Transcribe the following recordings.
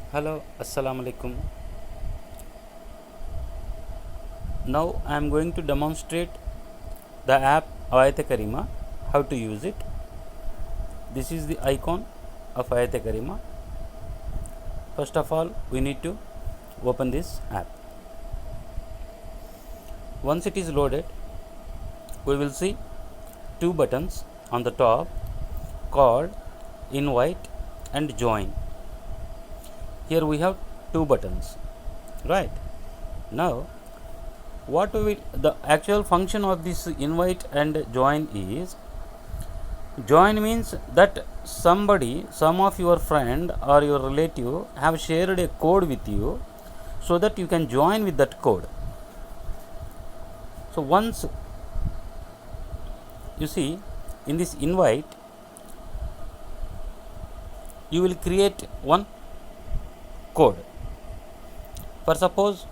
Hello, Assalamu alaikum. Now I am going to demonstrate the app Ayat Karima, how to use it. This is the icon of Ayat Karima. First of all, we need to open this app. Once it is loaded, we will see two buttons on the top called invite and join. Here we have two buttons, right? Now what we will, the actual function of this invite and join is, join means that somebody, some of your friend or your relative have shared a code with you, so that you can join with that code. So once you see in this invite, you will create one code. For suppose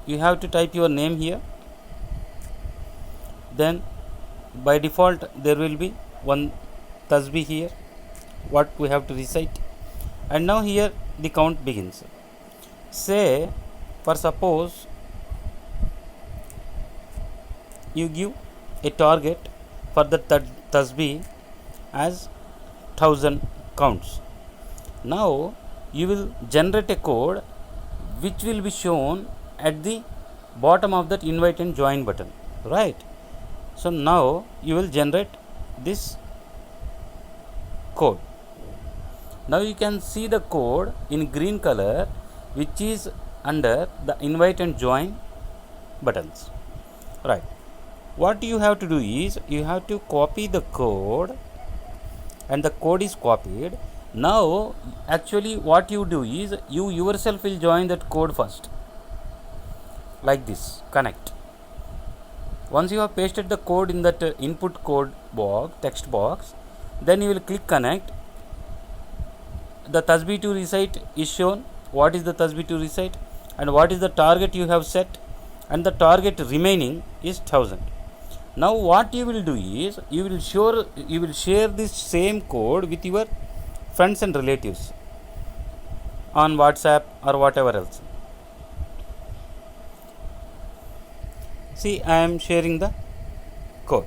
you have to type your name here, then by default there will be one tasbih here what we have to recite, and now here the count begins. Say for suppose you give a target for the tasbih as 1000 counts. Now you will generate a code which will be shown at the bottom of that invite and join button, right? So now you will generate this code. Now you can see the code in green color, which is under the invite and join buttons, right? What you have to do is, you have to copy the code, and the code is copied. Now actually what you do is, you yourself will join that code first, like this, connect. Once you have pasted the code in that input code box, text box, then you will click connect. The tasbih to recite is shown, what is the tasbih to recite and what is the target you have set, and the target remaining is 1000. Now what you will do is, you will share this same code with your friends and relatives on WhatsApp or whatever else. See, I am sharing the code.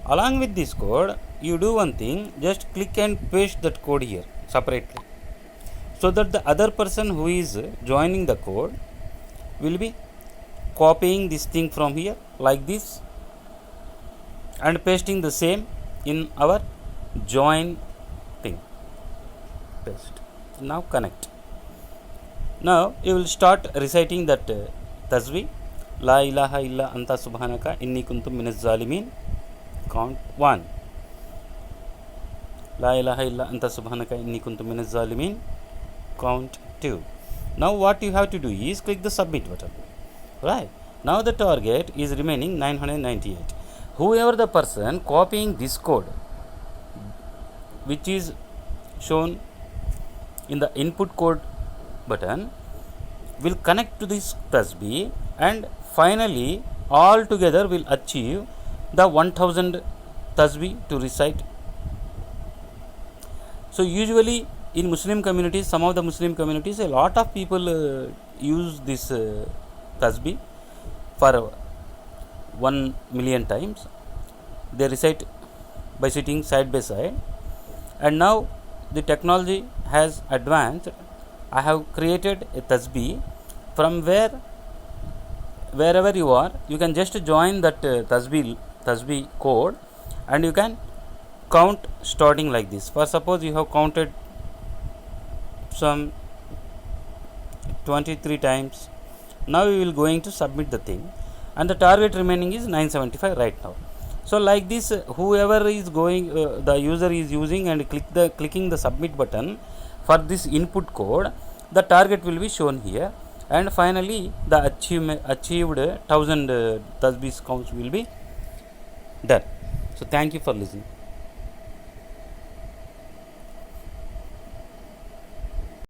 Along with this code, you do one thing, just click and paste that code here separately, so that the other person who is joining the code will be copying this thing from here like this and pasting the same in our join thing. Paste. Now connect. Now you will start reciting that tasbih, La ilaha illa anta subhanaka inni kuntum minaz zalimin. Count 1. La ilaha illa anta subhanaka inni kuntum minaz zalimin. Count 2. Now what you have to do is click the submit button, right? Now the target is remaining 998. Whoever the person copying this code, which is shown in the input code button, will connect to this tasbih, and finally all together will achieve the 1000 tasbih to recite. So usually in Muslim communities, some of the Muslim communities, a lot of people use this tasbih for 1 million times. They recite by sitting side by side, and now the technology has advanced. I have created a tasbih from wherever you are, you can just join that tasbih code, and you can count starting like this. For suppose you have counted some 23 times. Now you will going to submit the thing, and the target remaining is 975 right now. So like this, whoever is going, the user is using and clicking the submit button for this input code, the target will be shown here, and finally the achieved 1000 tasbih counts will be done. So thank you for listening.